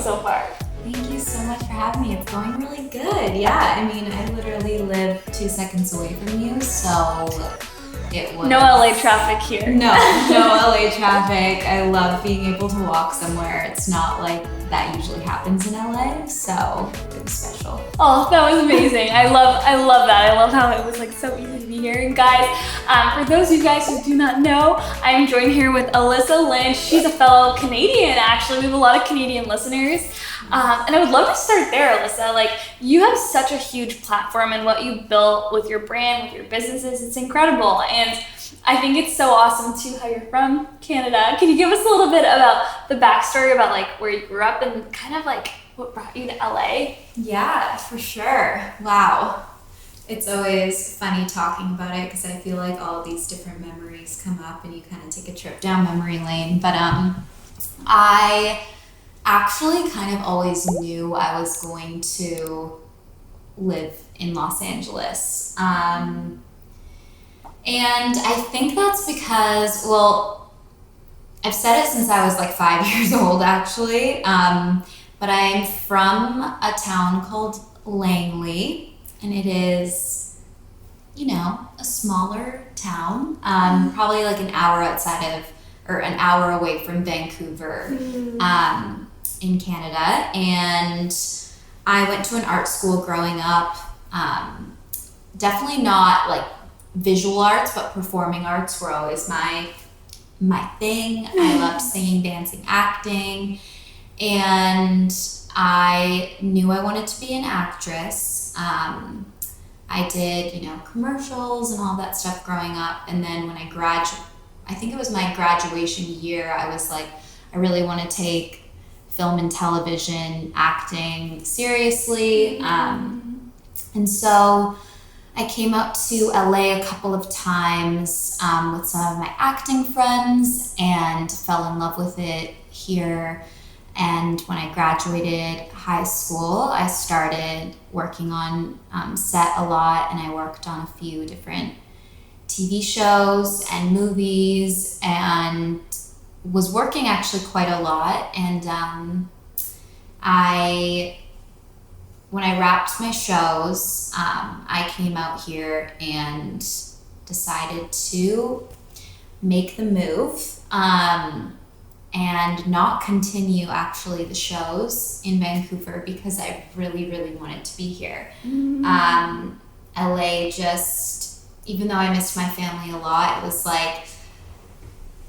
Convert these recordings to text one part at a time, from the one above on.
so far? Thank you so much for having me. It's going really good. Yeah, I mean, I literally live 2 seconds away from you, so it was... No LA traffic here. No LA traffic. I love being able to walk somewhere. It's not like that usually happens in LA, so it was special. Oh, that was amazing. I love that. I love how it was like so easy to be here. And guys, for those of you guys who do not know, I'm joined here with Alyssa Lynch. She's a fellow Canadian, actually. We have a lot of Canadian listeners. And I would love to start there, Alyssa. Like, you have such a huge platform, and what you built with your brand, with your businesses, it's incredible. And I think it's so awesome too how you're from Canada. Can you give us a little bit about the backstory about like where you grew up and kind of like what brought you to LA? Yeah, for sure. Wow. It's always funny talking about it because I feel like all these different memories come up and you kind of take a trip down memory lane. But I actually kind of always knew I was going to live in Los Angeles. And I think that's because, well, I've said it since I was like 5 years old, actually. But I'm from a town called Langley, and it is, you know, a smaller town, probably like an hour an hour away from Vancouver, in Canada. And I went to an art school growing up. Definitely not like visual arts, but performing arts were always my thing. I loved singing, dancing, acting, and I knew I wanted to be an actress. I did, you know, commercials and all that stuff growing up, and then when I think it was my graduation year, I was like, I really want to take film and television acting seriously, and so I came out to LA a couple of times with some of my acting friends and fell in love with it here. And when I graduated high school, I started working on set a lot, and I worked on a few different TV shows and movies and was working actually quite a lot. And when I wrapped my shows, I came out here and decided to make the move and not continue actually the shows in Vancouver because I really, really wanted to be here. LA just, even though I missed my family a lot, it was like,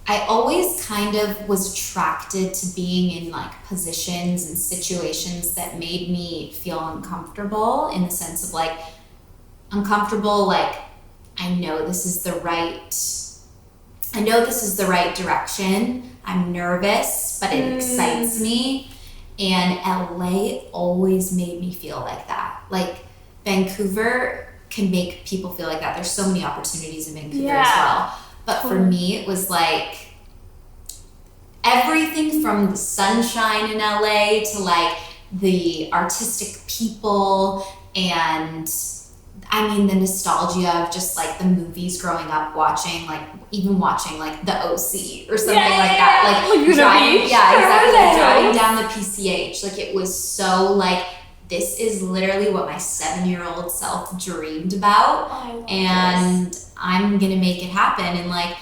I always kind of was attracted to being in like positions and situations that made me feel uncomfortable, in the sense of like, uncomfortable, like, I know this is the right direction. I'm nervous, but it excites me. And LA always made me feel like that. Like, Vancouver can make people feel like that. There's so many opportunities in Vancouver as well. But for me, it was like everything from the sunshine in LA to like the artistic people, and I mean the nostalgia of just like the movies growing up, watching like the OC or something like that. Like driving, driving down the PCH. Like, it was so like, this is literally what my 7-year-old self dreamed about, and I'm gonna make it happen. And like,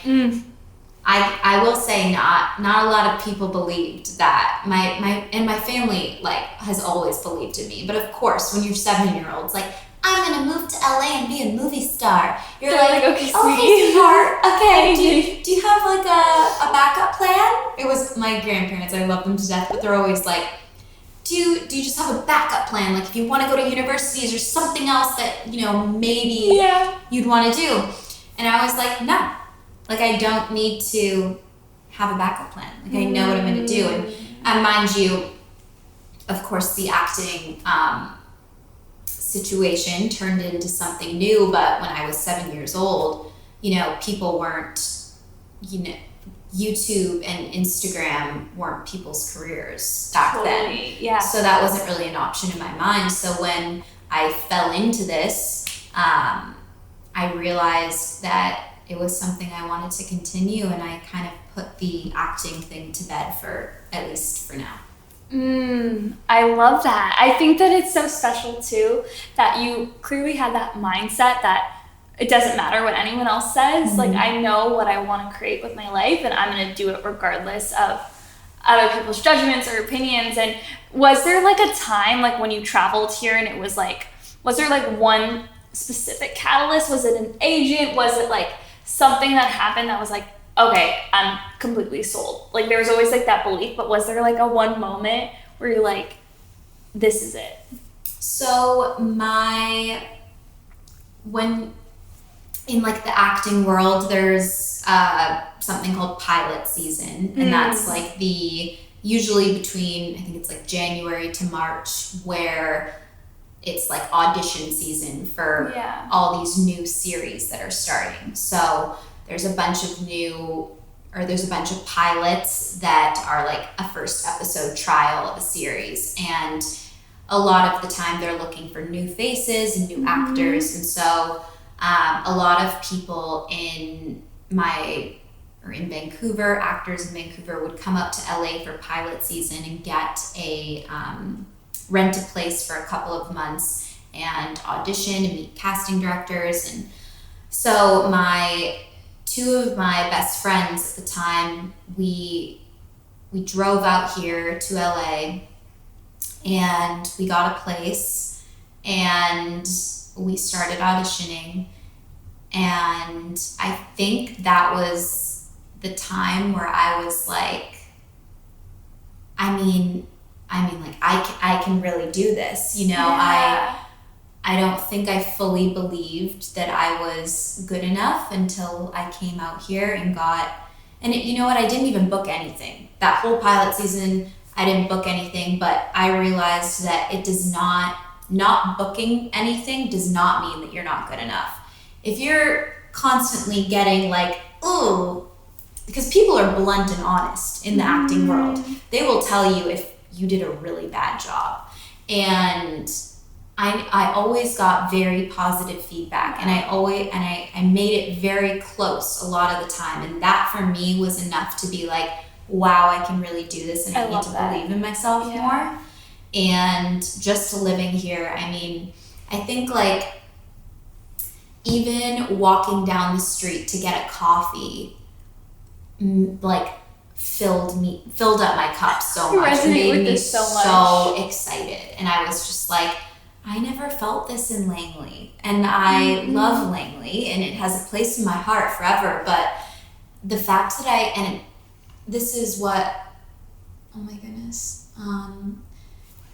I will say, not a lot of people believed that. My family like has always believed in me, but of course, when you're 7-year-olds, like, I'm gonna move to LA and be a movie star. You're like, okay, sweetheart. Okay, do you have like a backup plan? It was my grandparents. I love them to death, but they're always like, do you just have a backup plan? Like, if you want to go to university, is there something else that, you know, maybe you'd want to do? And I was like, no. Like, I don't need to have a backup plan. Like, I know what I'm going to do. And mind you, of course, the acting situation turned into something new. But when I was 7 years old, you know, people weren't, you know, YouTube and Instagram weren't people's careers back then. Yeah. So that wasn't really an option in my mind. So when I fell into this, I realized that it was something I wanted to continue, and I kind of put the acting thing to bed, for at least for now. I love that. I think that it's so special too that you clearly had that mindset that it doesn't matter what anyone else says. Like, I know what I want to create with my life, and I'm going to do it regardless of other people's judgments or opinions. And was there like a time, like when you traveled here, and it was like, was there like one specific catalyst? Was it an agent? Was it like something that happened that was like, okay, I'm completely sold? Like, there was always like that belief, but was there like a one moment where you're like, this is it? So when in like the acting world, there's something called pilot season, and that's like usually between, I think it's like January to March, where it's like audition season for all these new series that are starting. So there's a bunch of pilots that are like a first episode trial of a series, and a lot of the time they're looking for new faces and new actors. And so a lot of people in Vancouver, actors in Vancouver would come up to LA for pilot season and get rent a place for a couple of months and audition and meet casting directors. And so two of my best friends at the time, we drove out here to LA and we got a place and we started auditioning. And I think that was the time where I was like, I mean, like I can really do this, you know. I don't think I fully believed that I was good enough until I came out here and you know what, I didn't even book anything. That whole pilot season, I didn't book anything, but I realized that not booking anything does not mean that you're not good enough. If you're constantly getting like, ooh, because people are blunt and honest in the acting world. They will tell you if you did a really bad job. And I always got very positive feedback, and I made it very close a lot of the time. And that for me was enough to be like, wow, I can really do this, and I need to believe in myself more. And just living here, I mean, I think like even walking down the street to get a coffee, like filled up my cup so much. It made me so excited. And I was just like, I never felt this in Langley, and I love Langley, and it has a place in my heart forever. But the fact that and this is what, oh my goodness,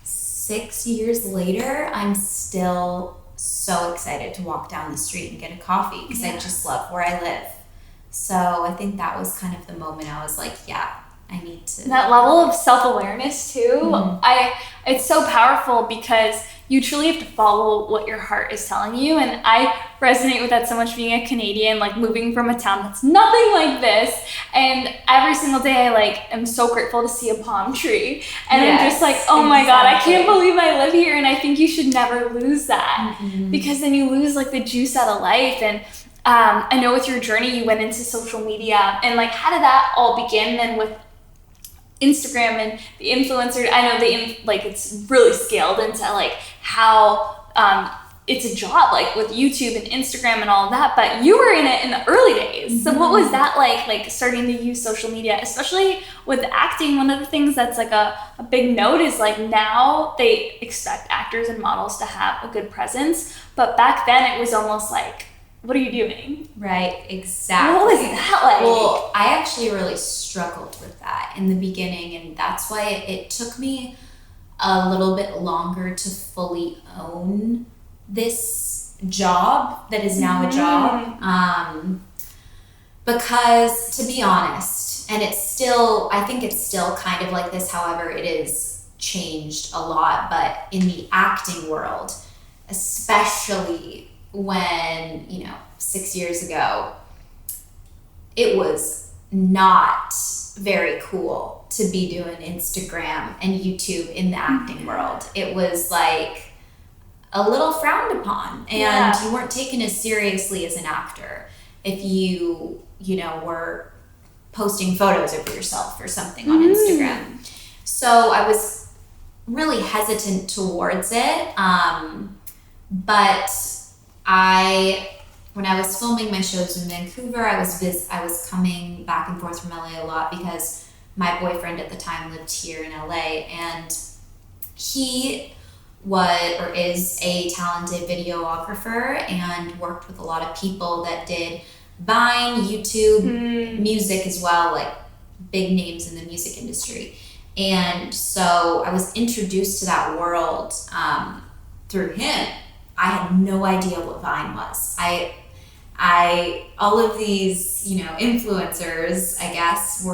6 years later, I'm still so excited to walk down the street and get a coffee because I just love where I live. So I think that was kind of the moment I was like, yeah, I need to. That level of self-awareness too, it's so powerful because you truly have to follow what your heart is telling you. And I resonate with that so much, being a Canadian, like moving from a town that's nothing like this. And every single day I like am so grateful to see a palm tree. And I'm just like, oh my God, I can't believe I live here. And I think you should never lose that because then you lose like the juice out of life. And I know with your journey, you went into social media, and like, how did that all begin then with Instagram and the influencer? I know it's really scaled into like how it's a job, like with YouTube and Instagram and all of that, but you were in it in the early days. So what was that like starting to use social media, especially with acting? One of the things that's like a big note is like now they expect actors and models to have a good presence, but back then it was almost like, what are you doing? Right, exactly. What was that like? Well, I actually really struggled with that in the beginning, and that's why it took me a little bit longer to fully own this job that is now a job. Because to be honest, and I think it's still kind of like this, however, it is changed a lot, but in the acting world, especially when, 6 years ago, it was not very cool to be doing Instagram and YouTube in the acting world. It was like a little frowned upon, and you weren't taken as seriously as an actor if you were posting photos of yourself or something on Instagram. So I was really hesitant towards it. But when I was filming my shows in Vancouver, I was coming back and forth from LA a lot because my boyfriend at the time lived here in LA, and he is a talented videographer and worked with a lot of people that did Vine, YouTube, music as well, like big names in the music industry. And so I was introduced to that world through him. I had no idea what Vine was. All of these, influencers, I guess,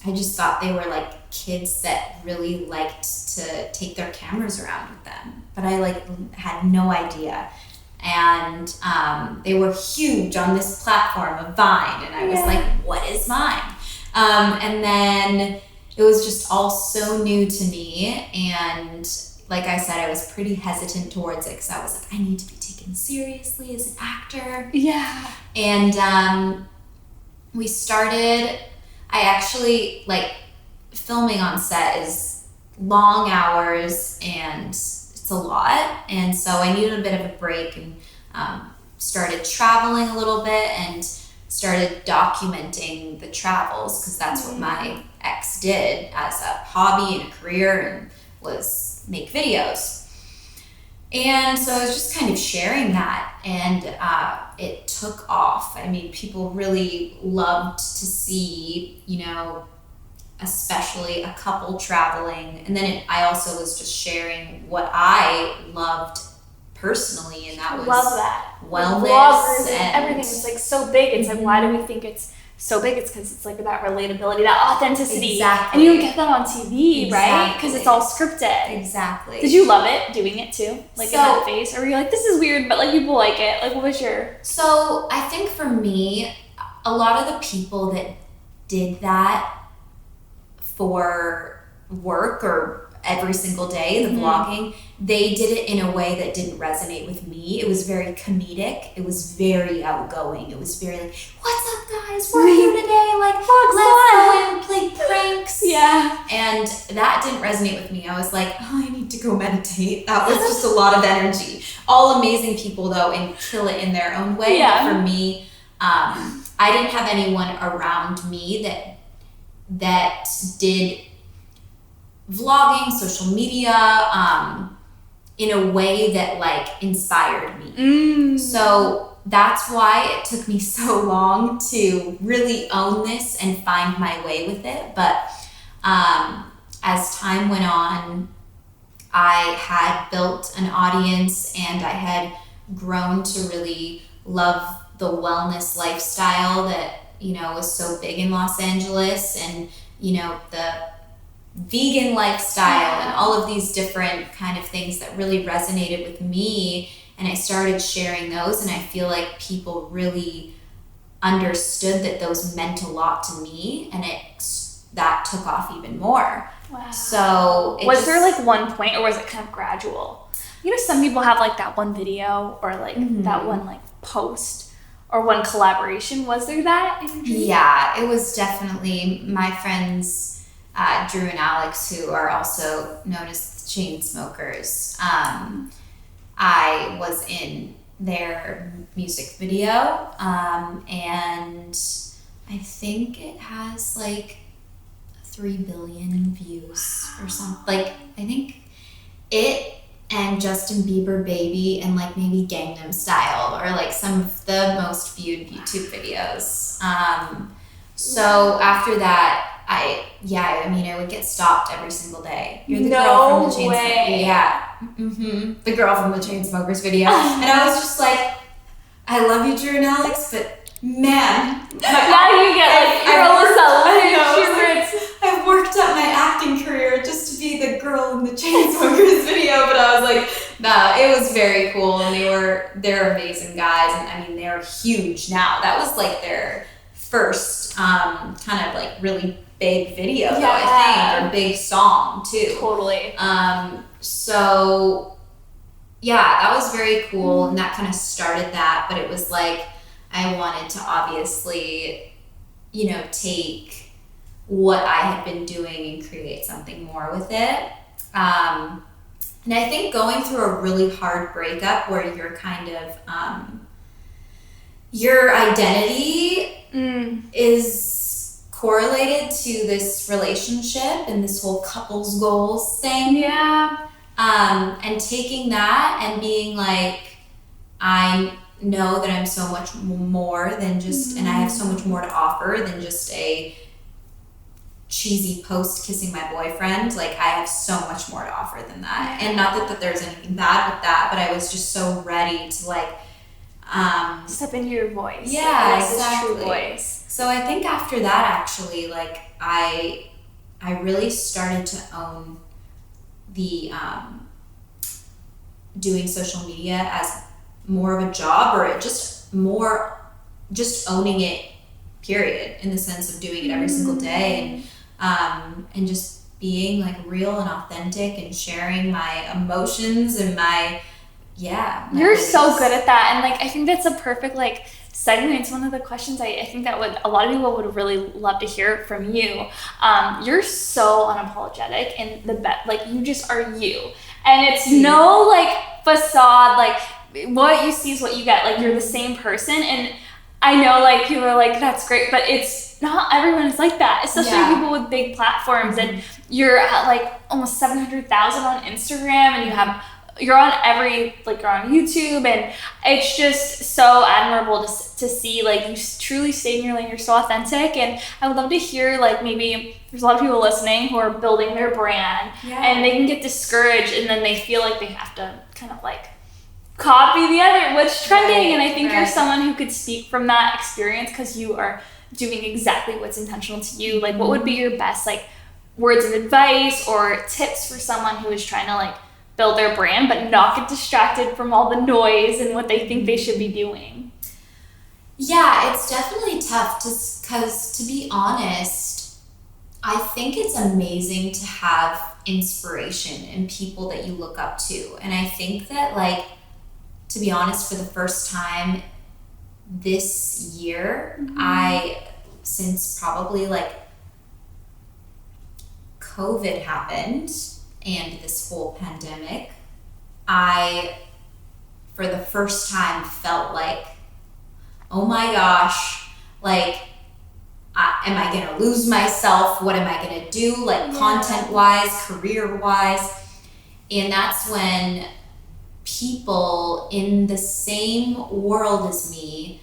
I just thought they were like kids that really liked to take their cameras around with them. But I had no idea. And they were huge on this platform of Vine. And I was like, what is Vine? And then it was just all so new to me. And like I said, I was pretty hesitant towards it because I was like, I need to be taken seriously as an actor. Yeah. And we started, I actually, filming on set is long hours and it's a lot. And so I needed a bit of a break and started traveling a little bit and started documenting the travels because that's what my ex did as a hobby and a career, and was make videos. And so I was just kind of sharing that, and it took off. I mean, people really loved to see, especially a couple traveling. And then I also was just sharing what I loved personally, and that was wellness. Vloggers and everything is so big. It's why do we think it's so big? It's because it's that relatability, that authenticity. Exactly. And you don't get that on TV, right? Because it's all scripted. Exactly. Did you love it doing it too? In that phase? Or were you like, this is weird, but people like it? What was your... So I think for me, a lot of the people that did that for work or every single day, the vlogging, they did it in a way that didn't resonate with me. It was very comedic. It was very outgoing. It was very what's up, guys? We're here today. Let's go and play pranks. Yeah. And that didn't resonate with me. I was like, I need to go meditate. That was just a lot of energy. All amazing people, though, and kill it in their own way. Yeah. But for me, I didn't have anyone around me that did vlogging, social media, in a way that inspired me. So that's why it took me so long to really own this and find my way with it. But as time went on, I had built an audience and I had grown to really love the wellness lifestyle that, was so big in Los Angeles, and, the vegan lifestyle and all of these different kind of things that really resonated with me. And I started sharing those, and I feel like people really understood that those meant a lot to me, and that took off even more. Wow. So was there one point, or was it kind of gradual? Some people have that one video or that one post or one collaboration. Was there that energy? Yeah, it was definitely my friends, Drew and Alex, who are also known as the Chainsmokers. I was in their music video, and I think it has 3 billion views or something. I think it and Justin Bieber Baby and maybe Gangnam Style are some of the most viewed YouTube videos. So after that, I would get stopped every single day. You're the girl from the Chainsmokers. Yeah. The girl from the Chainsmokers video. And I was just like, I love you, Drew and Alex, but man. Now you get you're Alyssa Lynch. I've worked up my acting career just to be the girl in the Chainsmokers video, but I was like, nah, it was very cool, and they're amazing guys, and they're huge now. That was their first kind of really big video, though, I think, or big song too. Totally. So yeah, that was very cool, and that kind of started that. But it was I wanted to obviously, take what I had been doing and create something more with it. And I think going through a really hard breakup where you're kind of, your identity is correlated to this relationship and this whole couples goals thing. Yeah. And taking that and being like, I know that I'm so much more than just, and I have so much more to offer than just a cheesy post kissing my boyfriend. Like, I have so much more to offer than that. And not that there's anything bad with that, but I was just so ready to like step into your voice. Yeah, like, exactly. True voice. So I think after that, actually, like I really started to own the doing social media as more of a job, or just owning it, period, in the sense of doing it every single day, and just being like real and authentic and sharing my emotions and my You're so good at that, and like I think that's a perfect like segue into one of the questions I think that a lot of people would really love to hear from you. You're so unapologetic and like you just are you, and it's no like facade, like what you see is what you get, like you're the same person. And I know like people are like, that's great, but it's not everyone is like that, especially people with big platforms. And you're at like almost 700,000 on Instagram, and you're on you're on YouTube, and it's just so admirable to see like you truly stay in your lane. You're so authentic, and I would love to hear like maybe there's a lot of people listening who are building their brand, and they can get discouraged, and then they feel like they have to kind of like copy the other, what's trending. And I think you're someone who could speak from that experience because you are doing exactly what's intentional to you. Like, what would be your best like words of advice or tips for someone who is trying to like build their brand but not get distracted from all the noise and what they think they should be doing? Yeah, it's definitely tough because to be honest, I think it's amazing to have inspiration and people that you look up to. And I think that like, to be honest, for the first time this year, since probably like COVID happened and this whole pandemic, I, for the first time, felt like, oh my gosh, like, am I gonna lose myself? What am I gonna do? Like content-wise, career-wise? And that's when people in the same world as me,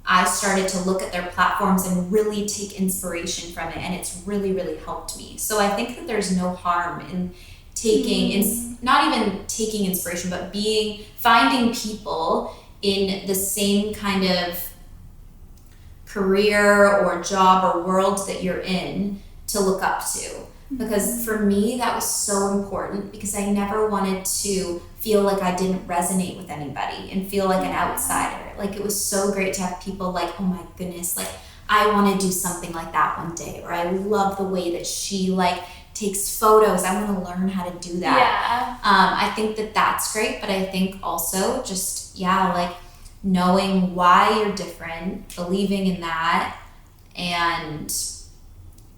I started to look at their platforms and really take inspiration from it, and it's really, really helped me. So I think that there's no harm in taking, not even taking inspiration, but finding people in the same kind of career or job or world that you're in to look up to. Because for me, that was so important, because I never wanted to feel like I didn't resonate with anybody and feel like an outsider. Like, it was so great to have people like, oh my goodness, like I want to do something like that one day, or I love the way that she like takes photos. I want to learn how to do that. I think that that's great, but I think also just, like knowing why you're different, believing in that. And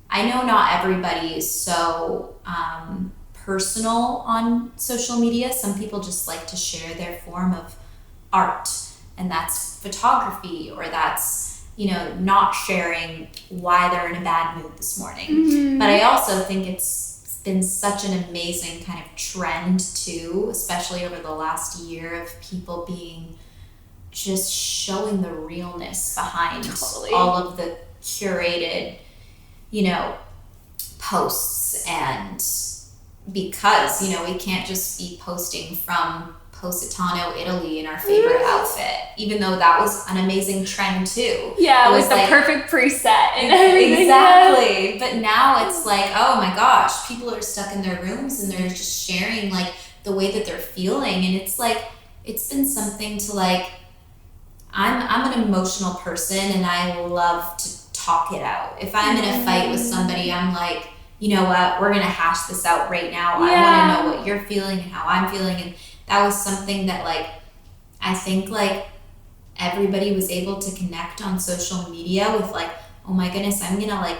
I know not everybody is so personal on social media. Some people just like to share their form of art, and that's photography, or that's, not sharing why they're in a bad mood this morning. But I also think it's been such an amazing kind of trend too, especially over the last year, of people being just showing the realness behind all of the curated posts. And because we can't just be posting from Positano, Italy in our favorite outfit, even though that was an amazing trend too. It was the perfect preset and everything. Exactly. But now it's like, oh my gosh, people are stuck in their rooms and they're just sharing like the way that they're feeling. And it's like, it's been something to like, I'm an emotional person, and I love to talk it out. If I'm in a fight with somebody, I'm like, you know what, we're gonna hash this out right now. I want to know what you're feeling and how I'm feeling. And that was something that like, I think like everybody was able to connect on social media with like, oh my goodness, I'm gonna like,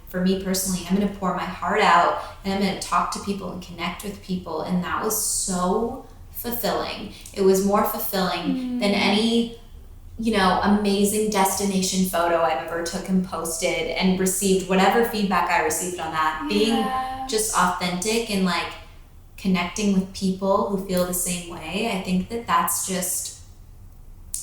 for me personally, I'm going to pour my heart out and I'm going to talk to people and connect with people. And that was so fulfilling. It was more fulfilling than any, you know, amazing destination photo I've ever took and posted and received whatever feedback I received on that. Being just authentic and like connecting with people who feel the same way. I think that that's just,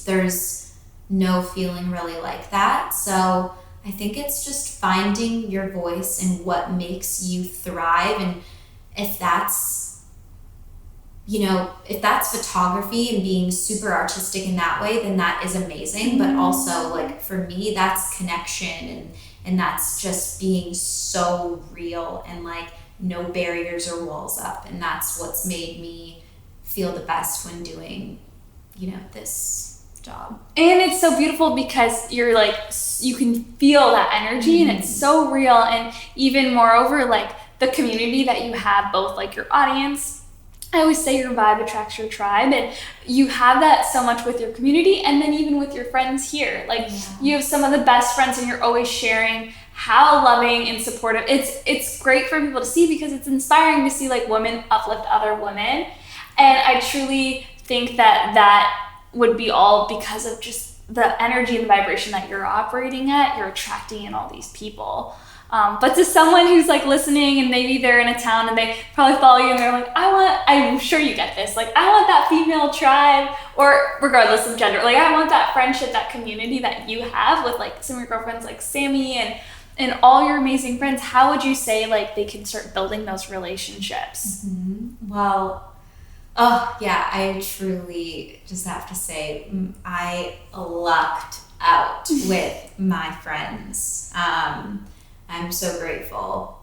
there's no feeling really like that. So I think it's just finding your voice and what makes you thrive. And if that's, you know, if that's photography and being super artistic in that way, then that is amazing. But also, like, for me, that's connection and that's just being so real and like no barriers or walls up. And that's what's made me feel the best when doing, you know, this job. And it's so beautiful because you're like, you can feel that energy and it's so real. And even moreover, like the community that you have, both like your audience, I always say your vibe attracts your tribe, and you have that so much with your community and then even with your friends here. Like you have some of the best friends and you're always sharing how loving and supportive. It's great for people to see because it's inspiring to see like women uplift other women. And I truly think that would be all because of just the energy and the vibration that you're operating at. You're attracting in all these people. But to someone who's like listening and maybe they're in a town and they probably follow you and they're like, I'm sure you get this. Like, I want that female tribe, or regardless of gender, like I want that friendship, that community that you have with like some of your girlfriends like Sammy and all your amazing friends. How would you say like they can start building those relationships? Well, oh yeah, I truly just have to say I lucked out with my friends. I'm so grateful,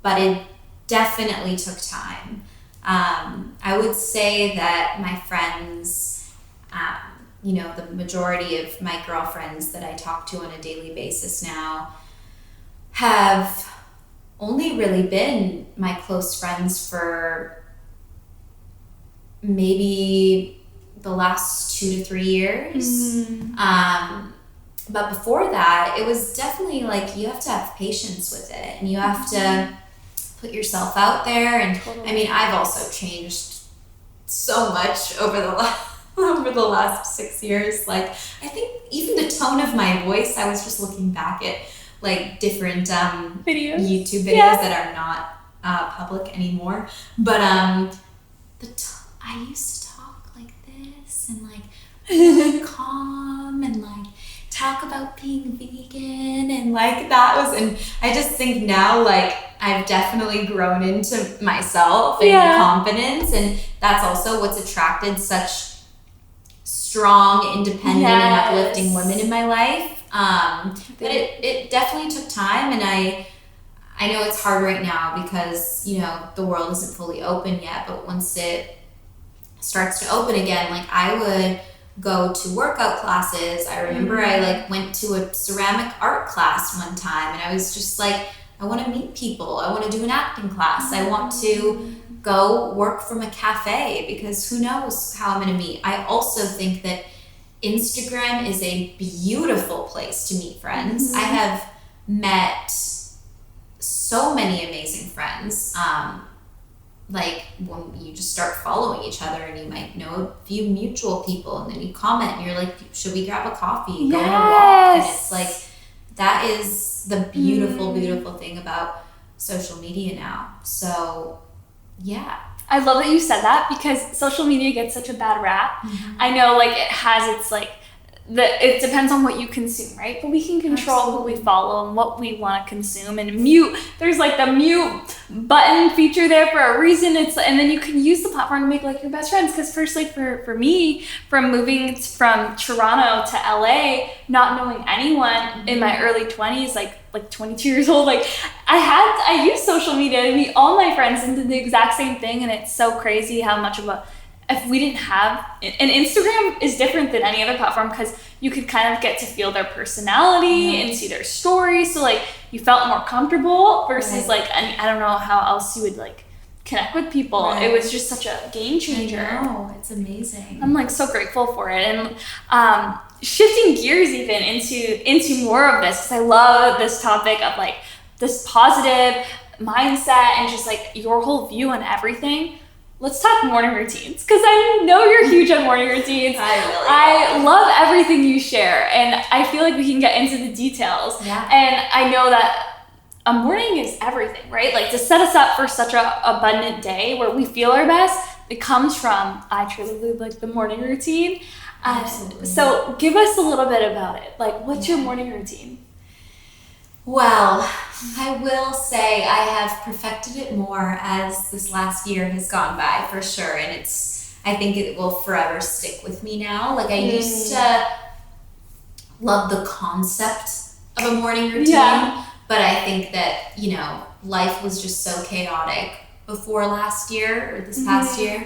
but it definitely took time. I would say that my friends, you know, the majority of my girlfriends that I talk to on a daily basis now have only really been my close friends for maybe the last 2 to 3 years. But before that, it was definitely like you have to have patience with it and you have to put yourself out there. And I mean, I've also changed so much over the last 6 years. Like, I think even the tone of my voice, I was just looking back at like different videos, YouTube videos that are not public anymore. But I used to talk like this and like really calm and like talk about being vegan and like that was, and I just think now like I've definitely grown into myself and confidence, and that's also what's attracted such strong, independent and uplifting women in my life. But it definitely took time, and I know it's hard right now because, you know, the world isn't fully open yet, but once it starts to open again, like I would go to workout classes. I remember I like went to a ceramic art class one time and I was just like, I want to meet people. I want to do an acting class. I want to go work from a cafe because who knows how I'm going to meet. I also think that Instagram is a beautiful place to meet friends. I have met so many amazing friends. Like when you just start following each other and you might know a few mutual people and then you comment and you're like, should we grab a coffee, go on a walk? And it's like, that is the beautiful, beautiful thing about social media now. So yeah. I love that you said that because social media gets such a bad rap. I know like it has its like, it depends on what you consume, right? But we can control who we follow and what we want to consume and mute. There's like the mute button feature there for a reason. And then you can use the platform to make like your best friends. Because first, like for me, from moving from Toronto to LA, not knowing anyone in my early 20s, like 22 years old, like I used social media to meet all my friends and did the exact same thing. And it's so crazy how much of if we didn't have, and Instagram is different than any other platform because you could kind of get to feel their personality and see their stories. So like you felt more comfortable versus like, I don't know how else you would like connect with people. It was just such a game changer. I know, it's amazing. I'm like so grateful for it. And shifting gears even into more of this, because I love this topic of like this positive mindset and just like your whole view on everything, let's talk morning routines, because I know you're huge on morning routines. I love everything you share, and I feel like we can get into the details. Yeah. And I know that a morning is everything, right? Like to set us up for such a abundant day where we feel our best, it comes from, I truly believe, like the morning routine. Absolutely. So give us a little bit about it. Like, what's your morning routine? Well, I will say I have perfected it more as this last year has gone by, for sure. And I think it will forever stick with me now. Like I used to love the concept of a morning routine, but I think that, life was just so chaotic before last year or this past year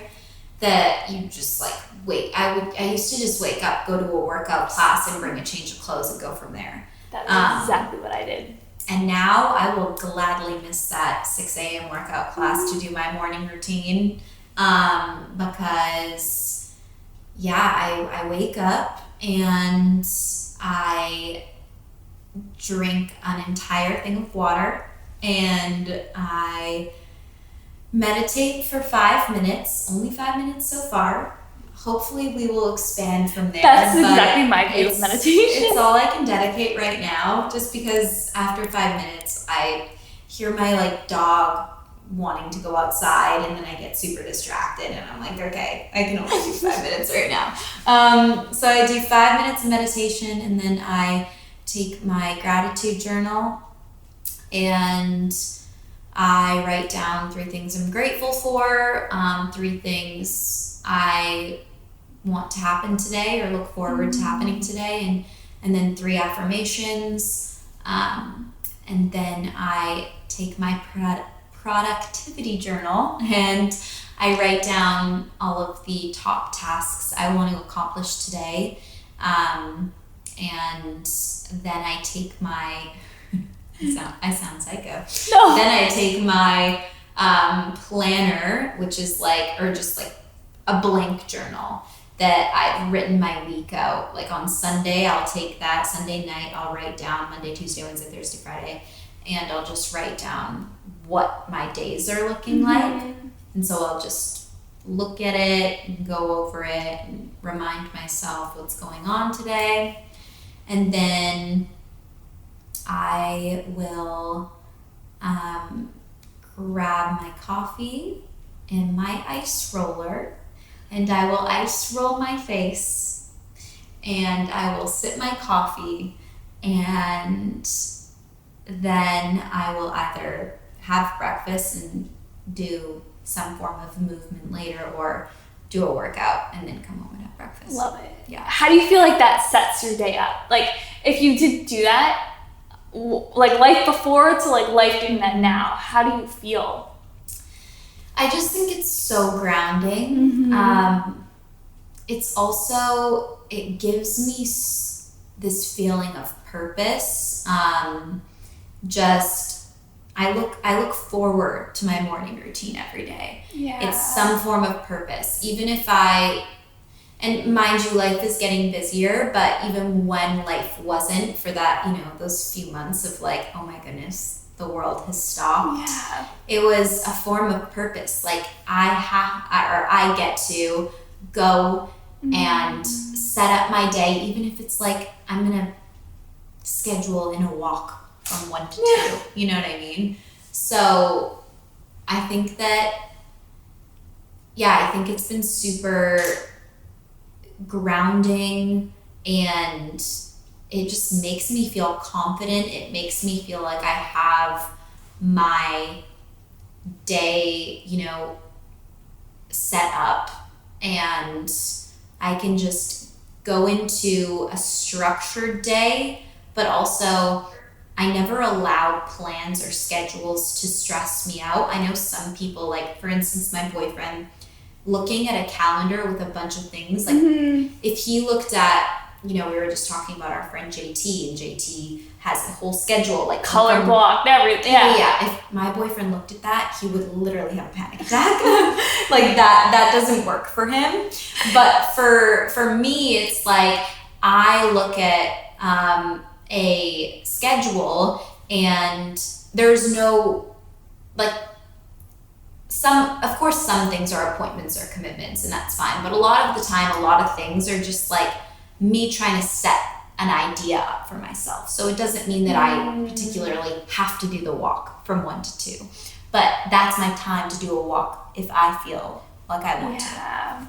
that you just like wait. I used to just wake up, go to a workout class and bring a change of clothes and go from there. That's exactly what I did. And now I will gladly miss that 6 a.m. workout class to do my morning routine because, I wake up and I drink an entire thing of water and I meditate for 5 minutes, only 5 minutes so far. Hopefully we will expand from there. That's exactly my view of meditation. It's all I can dedicate right now, just because after 5 minutes, I hear my dog wanting to go outside and then I get super distracted and I'm like, okay, I can only do 5 minutes right now. So I do 5 minutes of meditation and then I take my gratitude journal and I write down 3 things I'm grateful for, 3 things I want to happen today or look forward to happening today, and then 3 affirmations, and then I take my productivity journal and I write down all of the top tasks I want to accomplish today, and then I take my I sound psycho. No. Then I take my planner, which is just a blank journal that I've written my week out. Like on Sunday, I'll take that. Sunday night, I'll write down Monday, Tuesday, Wednesday, Thursday, Friday, and I'll just write down what my days are looking like. And so I'll just look at it and go over it and remind myself what's going on today. And then I will grab my coffee and my ice roller, and I will ice roll my face, and I will sip my coffee, and then I will either have breakfast and do some form of movement later or do a workout and then come home and have breakfast. Love it. Yeah. How do you feel like that sets your day up? Like if you did do that, like life before to like life doing that now, how do you feel? I just think it's so grounding. It's also, it gives me this feeling of purpose. I look forward to my morning routine every day. Yeah. It's some form of purpose. Even if and mind you, life is getting busier, but even when life wasn't, for that, those few months of like, oh my goodness, the world has stopped. Yeah. It was a form of purpose. Like I get to go and set up my day, even if it's like I'm gonna schedule in a walk from 1 to 2. You know what I mean? So I think that, I think it's been super grounding, and it just makes me feel confident. It makes me feel like I have my day, set up, and I can just go into a structured day, but also I never allowed plans or schedules to stress me out. I know some people, like for instance, my boyfriend, looking at a calendar with a bunch of things, like if he looked at, we were just talking about our friend JT, and JT has a whole schedule, like color blocked, everything. Yeah. If my boyfriend looked at that, he would literally have a panic attack. Like that doesn't work for him. But for me, it's like I look at a schedule, and there's no, like, of course some things are appointments or commitments, and that's fine, but a lot of the time, a lot of things are just like me trying to set an idea up for myself. So it doesn't mean that I particularly have to do the walk from 1 to 2, but that's my time to do a walk if I feel like I want to.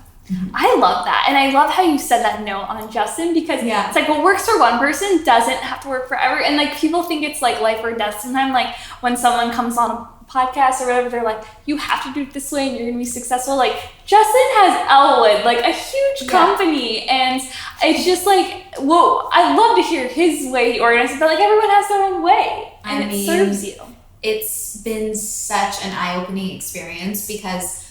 I love that. And I love how you said that note on Justin, because it's like what works for one person doesn't have to work for everyone. And like people think it's like life or death sometimes. Like when someone comes on a podcast or whatever, they're like, you have to do it this way and you're gonna be successful. Like Justin has Elwood, like a huge company, and it's just like, whoa, I love to hear his way he organizes, but like everyone has their own way, and it serves you. It's been such an eye-opening experience because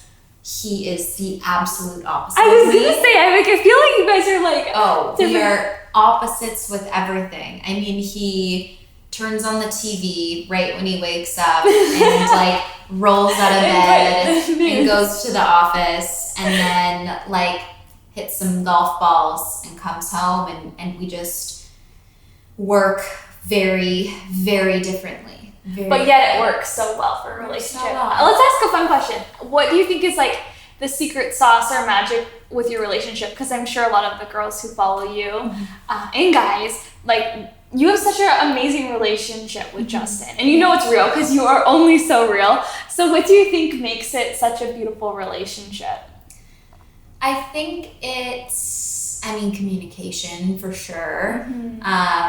he is the absolute opposite. I was gonna say, I feel like you guys are like, we are opposites with everything. I mean, he turns on the TV right when he wakes up and like rolls out of bed and goes to the office, and then like hits some golf balls and comes home, and we just work very, very differently. But yet it works so well for a relationship. So well. Let's ask a fun question. What do you think is like the secret sauce or magic with your relationship? Because I'm sure a lot of the girls who follow you and guys, like, you have such an amazing relationship with Justin, and you know it's real because you are only so real. So what do you think makes it such a beautiful relationship? I think it's, communication for sure. Do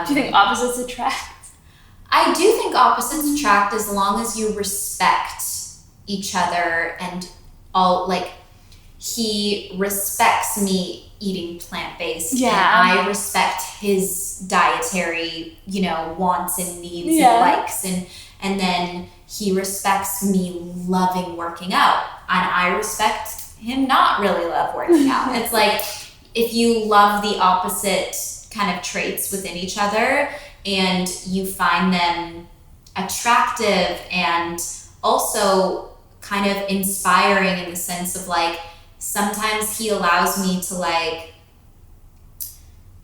you think opposites attract? I do think opposites attract as long as you respect each other, and all, like, he respects me eating plant-based, and I respect his dietary, wants and needs and likes, and then he respects me loving working out, and I respect him not really love working out. It's like, if you love the opposite kind of traits within each other, and you find them attractive and also kind of inspiring in the sense of like, sometimes he allows me to like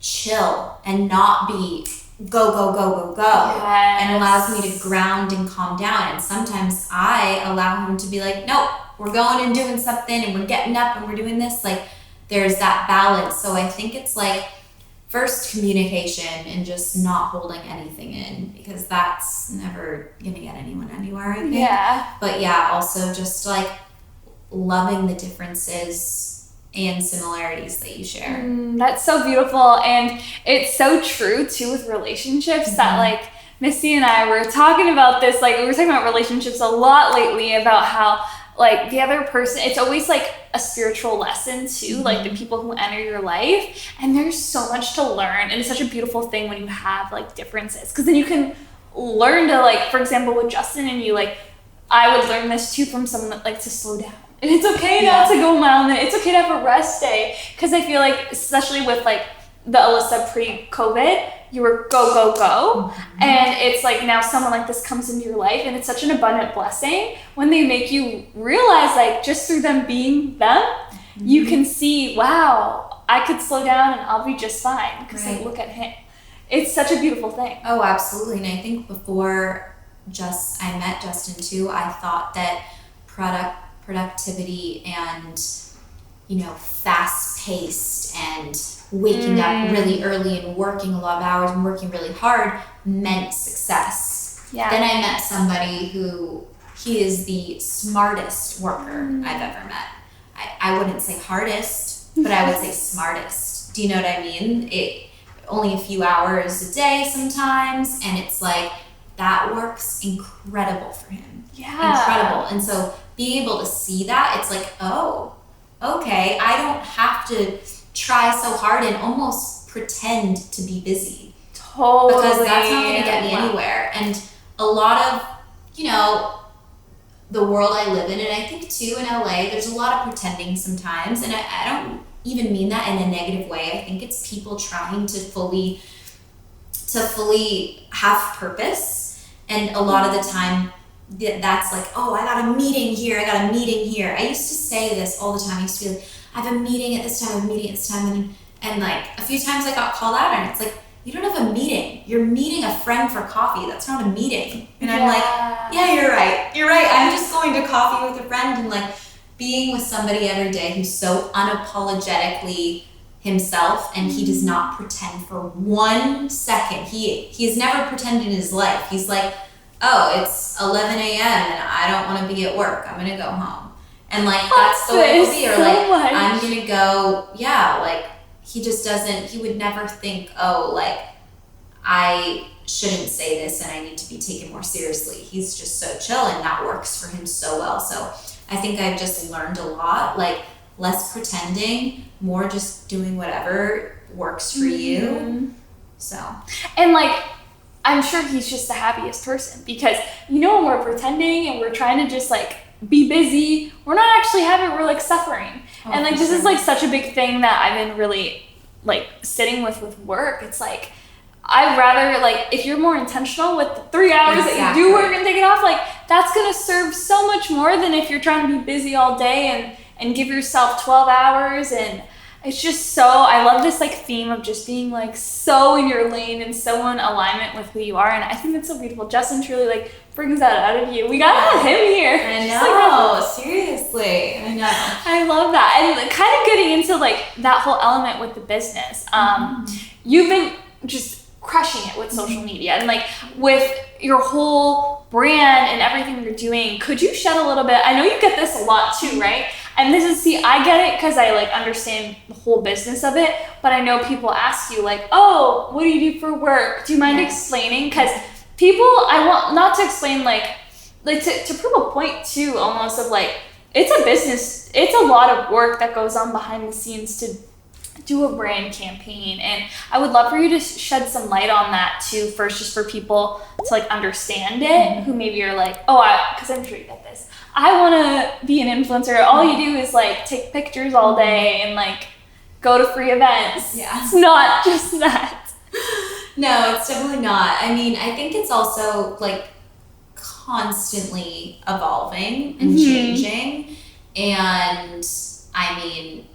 chill and not be go, and allows me to ground and calm down. And sometimes I allow him to be like, nope, we're going and doing something, and we're getting up and we're doing this. Like, there's that balance. So I think it's like, first, communication and just not holding anything in, because that's never gonna get anyone anywhere, I think. But also just like loving the differences and similarities that you share. That's so beautiful, and it's so true too with relationships that like Misty and I were talking about this, like we were talking about relationships a lot lately, about how like the other person, it's always like a spiritual lesson too, like the people who enter your life, and there's so much to learn, and it's such a beautiful thing when you have like differences, because then you can learn to, like, for example with Justin and you, like I would learn this too from someone that, like, to slow down, and it's okay not to go a mile a minute, it's okay to have a rest day, because I feel like especially with like the Alyssa pre-COVID, you were go, and it's like now someone like this comes into your life, and it's such an abundant blessing when they make you realize, like, just through them being them, you can see, wow, I could slow down and I'll be just fine, because like, look at him. It's such a beautiful thing. Oh, absolutely. And I think before I met Justin too, I thought that productivity and, fast-paced and waking up really early and working a lot of hours and working really hard meant success. Then I met somebody who, he is the smartest worker I've ever met. I wouldn't say hardest, but I would say smartest. Do you know what I mean? Only a few hours a day sometimes, and it's like, that works incredible for him. Incredible. And so being able to see that, it's like, oh, okay, I don't have to try so hard and almost pretend to be busy. Totally. Because that's not going to get me anywhere. And a lot of, the world I live in, and I think too in LA, there's a lot of pretending sometimes. And I don't even mean that in a negative way. I think it's people trying to fully have purpose. And a lot of the time, that's like, oh, I got a meeting here. I used to say this all the time. I used to be like, I have a meeting at this time, and like a few times I got called out, and it's like, you don't have a meeting. You're meeting a friend for coffee. That's not a meeting. And I'm like, yeah, you're right. You're right. I'm just going to coffee with a friend and like being with somebody every day who's so unapologetically himself, and he does not pretend for 1 second. He has never pretended in his life. He's like, oh, it's 11 a.m. and I don't want to be at work. I'm going to go home. And like, that's the way it will be. Or like, I'm going to go, like, he just doesn't, he would never think, oh, like, I shouldn't say this and I need to be taken more seriously. He's just so chill, and that works for him so well. So I think I've just learned a lot, like less pretending, more just doing whatever works for you. So. And like, I'm sure he's just the happiest person, because, you know, when we're pretending and we're trying to just like be busy, we're not actually happy, we're like suffering. And like, this is like such a big thing that I've been really like sitting with work. It's like, I'd rather, like, if you're more intentional with the 3 hours that you do work and take it off, like, that's going to serve so much more than if you're trying to be busy all day and give yourself 12 hours. And it's just so, I love this, like, theme of just being, like, so in your lane and so in alignment with who you are. And I think that's so beautiful. Justin truly, like, brings that out of you. We got to have him here. I know, like, seriously. I know. I love that. And kind of getting into, like, that whole element with the business. You've been just crushing it with social media and like with your whole brand and everything you're doing. Could you shed a little bit? I know you get this a lot too, right? And this is, see, I get it because I like understand the whole business of it, but I know people ask you like, oh, what do you do for work? Do you mind explaining? Because people, I want not to explain like to prove a point too, almost of like, it's a business. It's a lot of work that goes on behind the scenes to do a brand campaign, and I would love for you to shed some light on that too, first, just for people to like understand it, who maybe are like, oh, because I'm sure you get this, I want to be an influencer. All you do is like take pictures all day and like go to free events. It's not just that. No, it's definitely not. I mean, I think it's also like constantly evolving and changing, and I mean,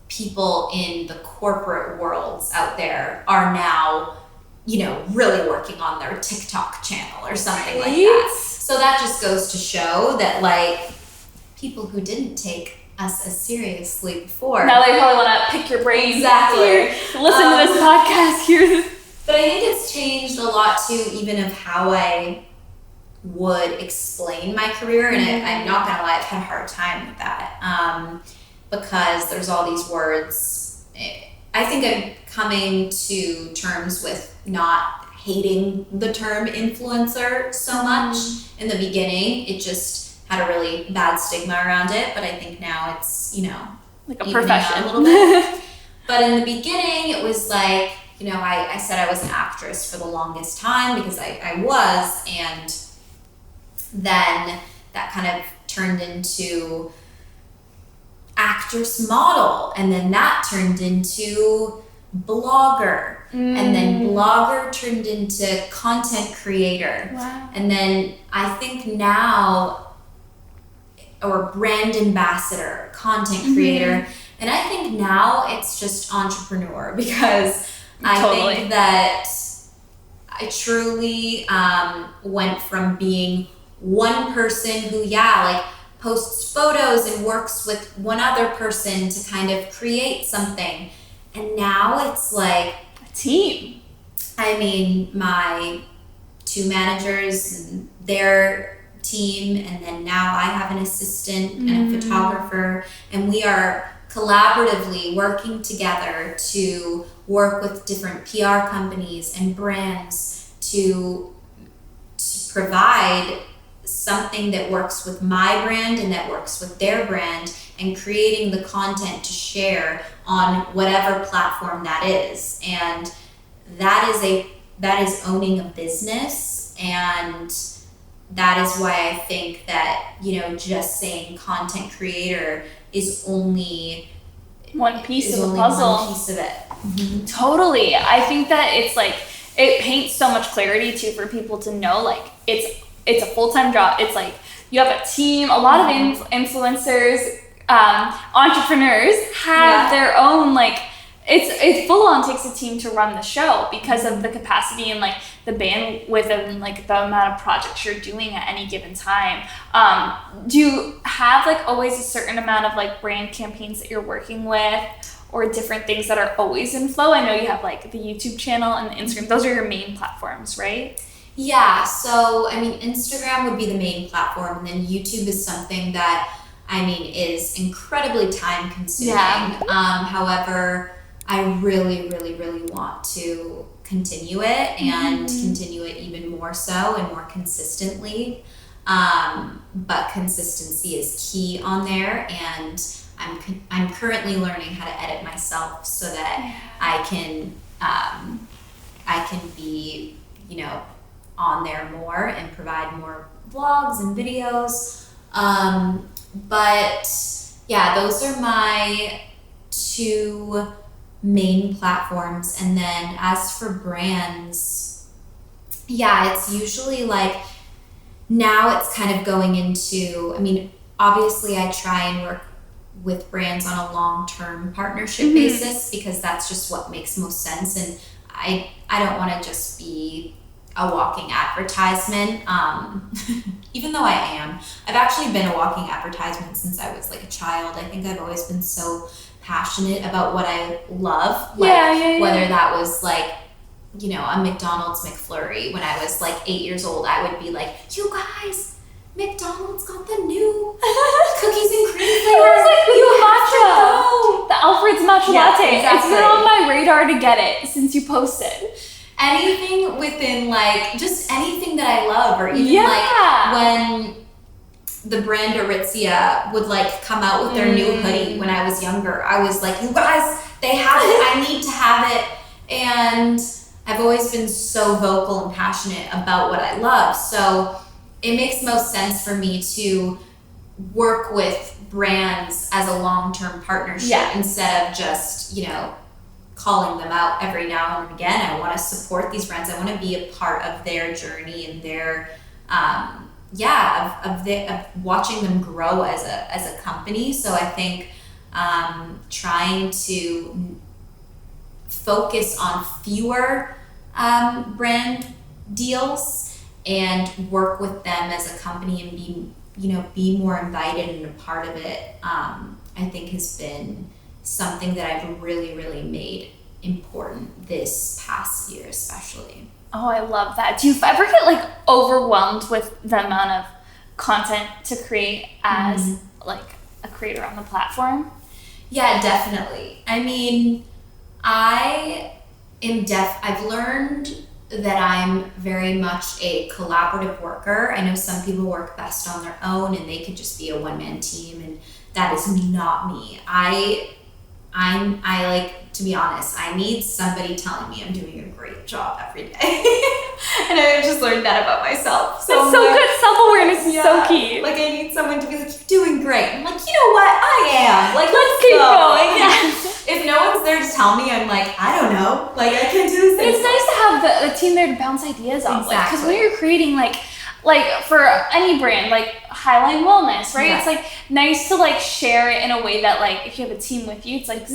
people in the corporate worlds out there are now, you know, really working on their TikTok channel or something like that. So that just goes to show that like people who didn't take us as seriously before, now they probably want to pick your brain. Exactly. Listen to this podcast here. But I think it's changed a lot too, even of how I would explain my career. And I'm not gonna lie, I've had a hard time with that. Because there's all these words. I think I'm coming to terms with not hating the term influencer so much. In the beginning, it just had a really bad stigma around it, but I think now it's, you know, like a profession a little bit. But in the beginning, it was like, you know, I said I was an actress for the longest time because I was, and then that kind of turned into actress model, and then that turned into blogger, and then blogger turned into content creator. And then I think now, or brand ambassador, content creator, and I think now it's just entrepreneur, because I think that I truly went from being one person who like posts photos and works with one other person to kind of create something. And now it's like a team. I mean, my 2 managers and their team, and then now I have an assistant and a photographer, and we are collaboratively working together to work with different PR companies and brands to provide something that works with my brand and that works with their brand, and creating the content to share on whatever platform that is. And that is owning a business, and that is why I think that, you know, just saying content creator is only one piece of the puzzle. One piece of it. Totally. I think that it's like, it paints so much clarity too for people to know, like, it's a full-time job. It's like you have a team. A lot of influencers, entrepreneurs have their own, like, it full on takes a team to run the show because of the capacity and like the bandwidth and like the amount of projects you're doing at any given time. Do you have like always a certain amount of like brand campaigns that you're working with, or different things that are always in flow? I know you have like the YouTube channel and the Instagram. Those are your main platforms, right? Yeah, so I mean, Instagram would be the main platform, and then YouTube is something that I mean is incredibly time consuming. Yeah. However, I really, really, really want to continue it and continue it even more so and more consistently. But consistency is key on there, and I'm currently learning how to edit myself so that I can be, you know, on there more and provide more vlogs and videos. But yeah, those are my two main platforms. And then as for brands, yeah, it's usually like, now it's kind of going into, I mean, obviously I try and work with brands on a long-term partnership basis, because that's just what makes most sense. And I don't want to just be a walking advertisement, even though I am. I've actually been a walking advertisement since I was like a child. I think I've always been so passionate about what I love. Like, whether that was like, you know, a McDonald's McFlurry. When I was like 8 years old, I would be like, you guys, McDonald's got the new cookies and cream flavor. It was like You the have to matcha. go. The Alfred's matcha latte. Exactly. It's been on my radar to get it since you posted. Anything within like, just anything that I love, or even like when the brand Aritzia would like come out with their new hoodie when I was younger, I was like, you guys, they have it, I need to have it. And I've always been so vocal and passionate about what I love. So it makes most sense for me to work with brands as a long-term partnership instead of just, you know, calling them out every now and again. I want to support these brands. I want to be a part of their journey and their, of watching them grow as a company. So I think trying to focus on fewer brand deals and work with them as a company and be more invited and a part of it, I think has been something that I've really, really made important this past year, especially. Oh, I love that. Do you ever get like overwhelmed with the amount of content to create as like a creator on the platform? Yeah, definitely. I mean, I've learned that I'm very much a collaborative worker. I know some people work best on their own and they could just be a one-man team, and that is not me. I like, to be honest, I need somebody telling me I'm doing a great job every day. And I've just learned that about myself. So it's so good. Self-awareness is so key. Like, I need someone to be like, you're doing great. I'm like, you know what? I am. Like, let's keep go. going. Yeah. If no one's there to tell me, I'm like, I don't know. Like, I can't do this. But it's nice to have the team there to bounce ideas off. Exactly. Because when you're creating like for any brand, like Highline Wellness, right? Yeah. It's like nice to like share it in a way that like if you have a team with you, it's like do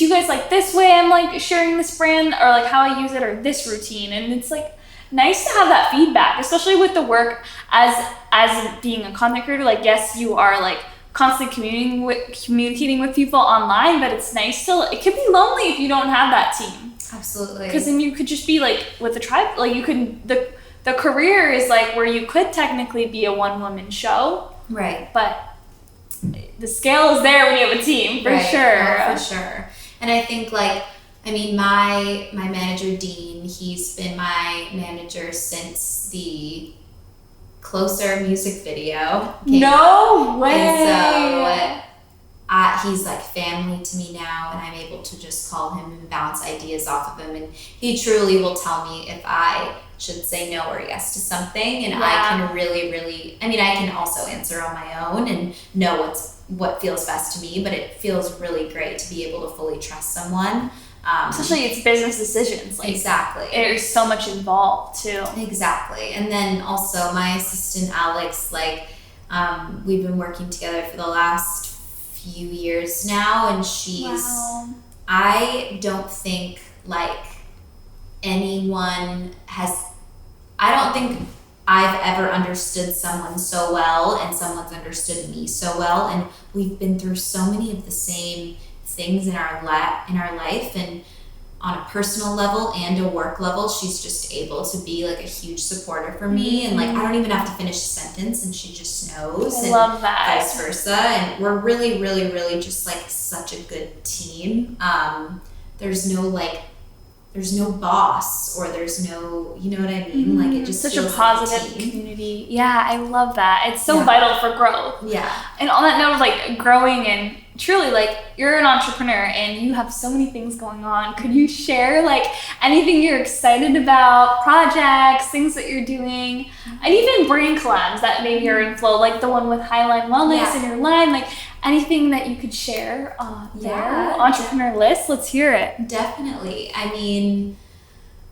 you guys like this way I'm like sharing this brand, or like how I use it, or this routine? And it's like nice to have that feedback, especially with the work as being a content creator. Like, yes, you are like constantly communicating with people online, but it's nice to, it could be lonely if you don't have that team. Absolutely. Because then you could just be like with a tribe, like you could, the career is like where you could technically be a one-woman show. Right. But the scale is there when you have a team, for sure. Oh, for sure. And I think like, I mean, my manager, Dean, he's been my manager since the Closer music video came out. No way! And so he's like family to me now, and I'm able to just call him and bounce ideas off of him. And he truly will tell me if I should say no or yes to something. And I can really, really, I mean, I can also answer on my own and know what feels best to me, but it feels really great to be able to fully trust someone. Especially it's business decisions. Like, exactly. There's so much involved too. Exactly. And then also my assistant Alex, like we've been working together for the last few years now, and she's I don't think like anyone has, I don't think I've ever understood someone so well and someone's understood me so well, and we've been through so many of the same things in our life, and on a personal level and a work level, she's just able to be like a huge supporter for me. And like, I don't even have to finish a sentence and she just knows. I love that. Vice versa. And we're really, really, really just like such a good team. There's no boss, or there's no, you know what I mean? Like, it just such feels a positive like a team. community. Yeah, I love that. It's so vital for growth. Yeah. And on that note of like growing, and truly like you're an entrepreneur and you have so many things going on. Could you share like anything you're excited about, projects, things that you're doing, and even brand collabs that maybe are in flow, like the one with Highline Wellness in your line, like anything that you could share there? Entrepreneur list, let's hear it. Definitely. I mean,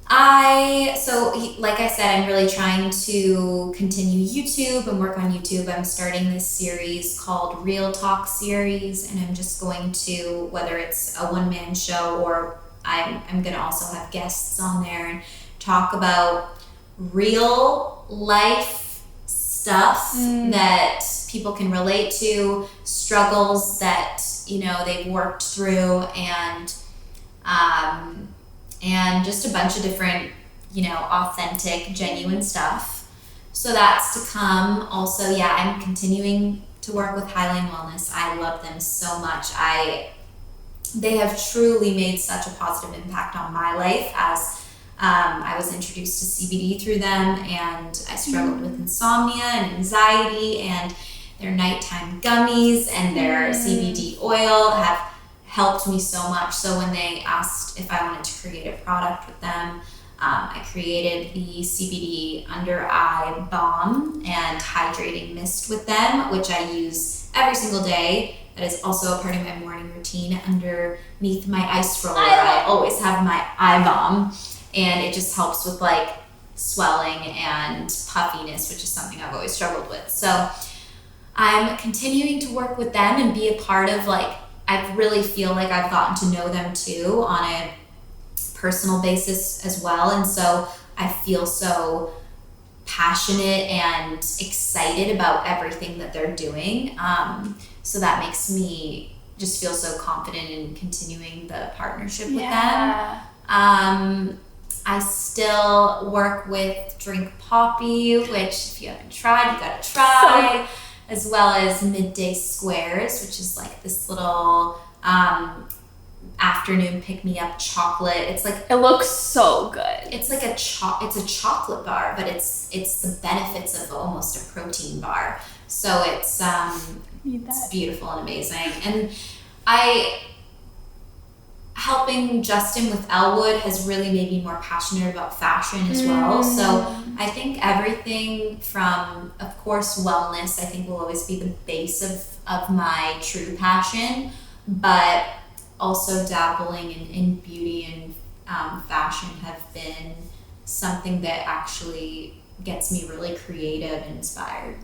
like I said, I'm really trying to continue YouTube and work on YouTube. I'm starting this series called Real Talk series, and I'm just going to, whether it's a one-man show or I'm going to also have guests on there and talk about real life stuff that people can relate to, struggles that, you know, they've worked through, and just a bunch of different, you know, authentic, genuine stuff. So that's to come. Also, I'm continuing to work with Highline Wellness. I love them so much. They have truly made such a positive impact on my life, as I was introduced to CBD through them, and I struggled with insomnia and anxiety, and their nighttime gummies and their CBD oil have helped me so much. So when they asked if I wanted to create a product with them, I created the CBD under eye balm and hydrating mist with them, which I use every single day. That is also a part of my morning routine. Underneath my ice roller, I always have my eye balm, and it just helps with like swelling and puffiness, which is something I've always struggled with. So I'm continuing to work with them and be a part of, like, I really feel like I've gotten to know them too on a personal basis as well. And so I feel so passionate and excited about everything that they're doing. So that makes me just feel so confident in continuing the partnership with them. I still work with Drink Poppy, which if you haven't tried, you gotta try. As well as Midday Squares, which is like this little afternoon pick-me-up chocolate. It's like, it looks so good. It's like it's a chocolate bar, but it's the benefits of almost a protein bar. So it's beautiful and amazing. And helping Justin with Elwood has really made me more passionate about fashion as well. So I think everything from, of course, wellness, I think will always be the base of my true passion, but also dabbling in beauty and fashion have been something that actually gets me really creative and inspired.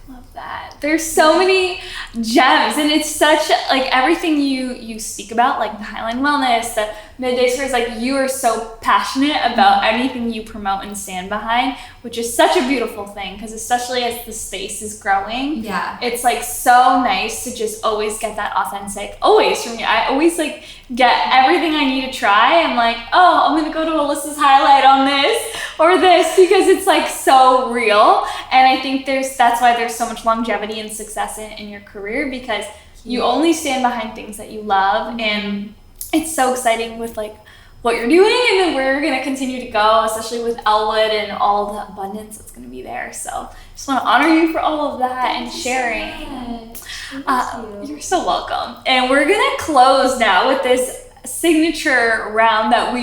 Love that. There's so many gems, and it's such like everything you speak about, like the Highline Wellness, the Midday Squares, like you are so passionate about anything you promote and stand behind, which is such a beautiful thing, because especially as the space is growing, it's like so nice to just always get that authentic, always from me. I always like get everything I need to try. I'm like, oh, I'm gonna go to Alyssa's highlight on this or this, because it's like so real. And I think that's why there's so much longevity and success in your career, because you only stand behind things that you love. And it's so exciting with like what you're doing, and then we're going to continue to go, especially with Elwood and all the abundance that's going to be there. So just want to honor you for all of that and sharing. You're so welcome. And we're going to close now with this signature round that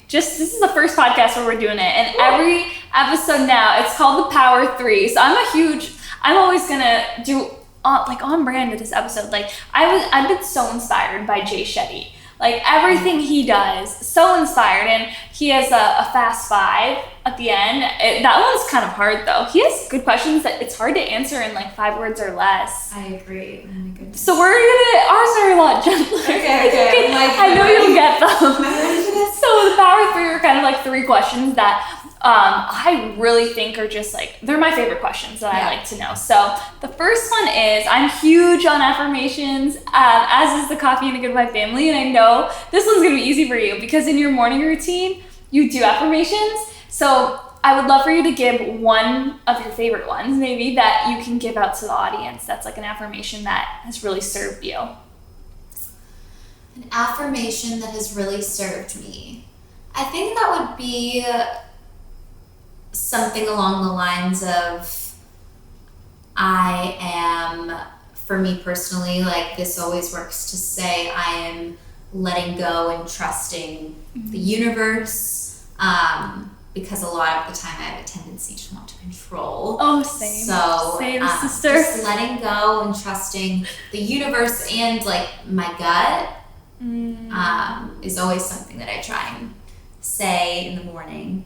this is the first podcast where we're doing it. And every episode now, it's called the Power 3. So I'm always going to do on brand with this episode. Like I've been so inspired by Jay Shetty. Like everything he does, so inspired. And he has a fast 5 at the end. That one's kind of hard though. He has good questions that it's hard to answer in like 5 words or less. I agree. Oh my goodness. So ours are a lot gentler. Okay. I know you'll So the power of three are kind of like three questions that I really think are just like, they're my favorite questions that I like to know. So the first one is, I'm huge on affirmations, as is the Coffee and a Good Vibe family. And I know this one's going to be easy for you because in your morning routine, you do affirmations. So I would love for you to give one of your favorite ones, maybe, that you can give out to the audience. That's like an affirmation that has really served you. An affirmation that has really served me. I think that would be something along the lines of, I am, for me personally, like this always works to say, I am letting go and trusting the universe, because a lot of the time I have a tendency to want to control. Oh, same. So, same, sister. Just letting go and trusting the universe and like my gut is always something that I try and say in the morning.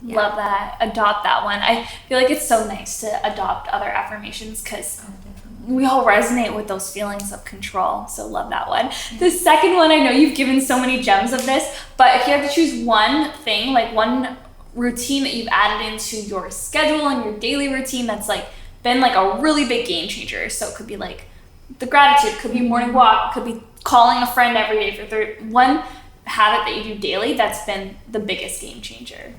Love that. Adopt that one. I feel like it's so nice to adopt other affirmations because we all resonate with those feelings of control. So love that one. The second one, I know you've given so many gems of this, but if you have to choose one thing, like one routine that you've added into your schedule and your daily routine that's like been like a really big game changer. So it could be like the gratitude, could be morning walk, could be calling a friend every day for one habit that you do daily that's been the biggest game changer.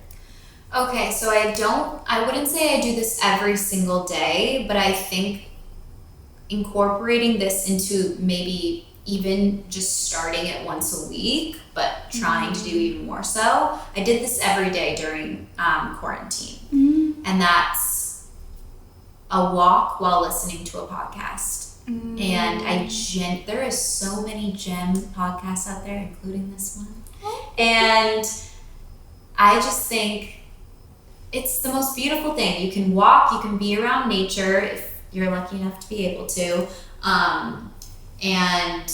Okay, so I wouldn't say I do this every single day, but I think incorporating this into maybe even just starting it once a week, but trying to do even more so. I did this every day during quarantine, and that's a walk while listening to a podcast. And there is so many gem podcasts out there, including this one. And I just think it's the most beautiful thing. You can walk, you can be around nature if you're lucky enough to be able to. And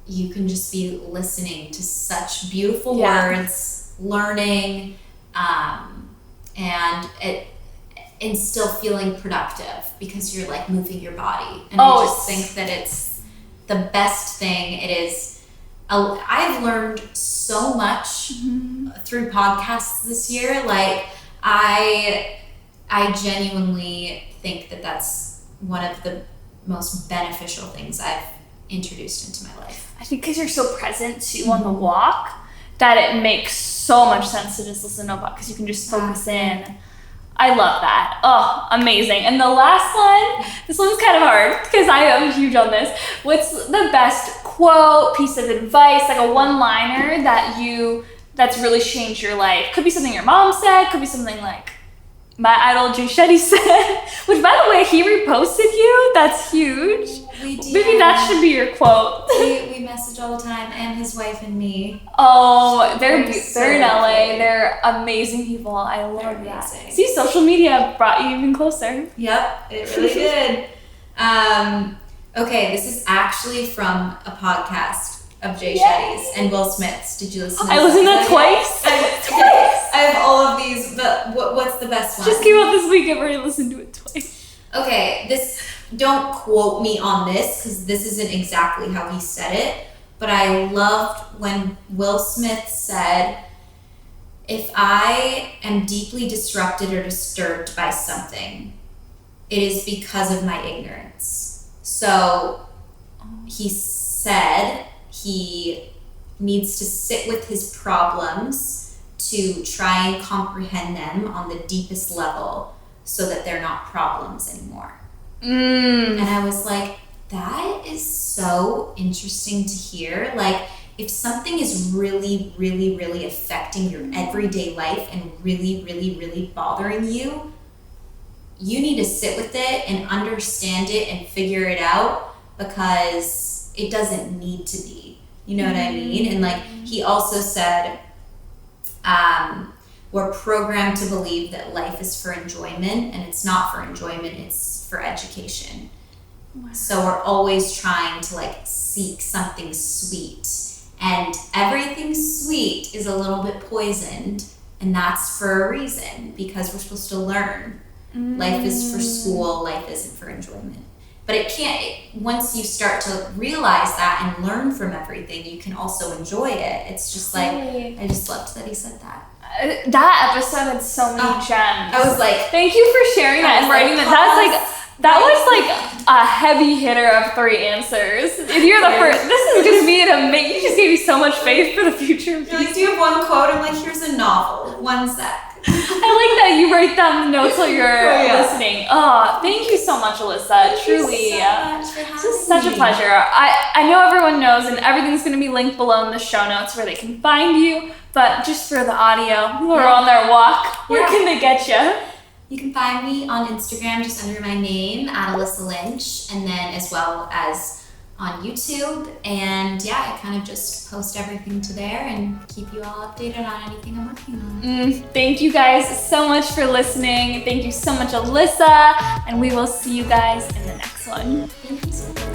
you can just be listening to such beautiful words, learning, and still feeling productive because you're like moving your body. And I just think that it's the best thing. It is. I've learned so much through podcasts this year. Like I genuinely think that that's one of the most beneficial things I've introduced into my life. I think because you're so present too on the walk that it makes so much sense to just listen to a podcast because you can just focus in. I love that. Oh, amazing. And the last one, this one's kind of hard because I am huge on this. What's the best quote, piece of advice, like a one-liner that's really changed your life? Could be something your mom said, could be something like my idol Jay Shetty said, which by the way, he reposted you. That's huge. We do. Maybe that should be your quote. We message all the time, and his wife and me. Oh, they're in LA. They're amazing people. I love that. See, social media brought you even closer. Yep, it really did. Okay, this is actually from a podcast of Jay Shetty's and Will Smith's. Did you listen to I listened to that twice. I have all of these, but what's the best one? Just came out this week. I've already listened to it twice. Okay, don't quote me on this because this isn't exactly how he said it, but I loved when Will Smith said, if I am deeply disrupted or disturbed by something, it is because of my ignorance. So he said he needs to sit with his problems to try and comprehend them on the deepest level so that they're not problems anymore. And I was like, that is so interesting to hear. Like, if something is really, really, really affecting your everyday life and really, really, really bothering you, you need to sit with it and understand it and figure it out because it doesn't need to be. You know what I mean? And like, he also said, we're programmed to believe that life is for enjoyment, and it's not for enjoyment, it's for education. Wow. So we're always trying to like seek something sweet, and everything sweet is a little bit poisoned, and that's for a reason, because we're supposed to learn. Life is for school, life isn't for enjoyment. but it can't, once you start to realize that and learn from everything, you can also enjoy it. It's just like, I just loved that he said that. That episode had so many gems. I was like, thank you for sharing that and writing that. That was like a heavy hitter of 3 answers. If you're the first, this is just me and you just gave me so much faith for the future. You're like, do you have one quote? I'm like, here's a novel, 1 sec. I like that you write down the notes while you're listening. Oh, thank you so much, Alyssa. Truly, this is such a pleasure. I know everyone knows, and everything's going to be linked below in the show notes where they can find you. But just for the audio, who are on their walk, where can they get you? You can find me on Instagram just under my name, Alyssa Lynch, and then as well as on YouTube. And yeah, I kind of just post everything to there and keep you all updated on anything I'm working on. Thank you guys so much for listening. Thank you so much, Alyssa. And we will see you guys in the next one. Thank you so much.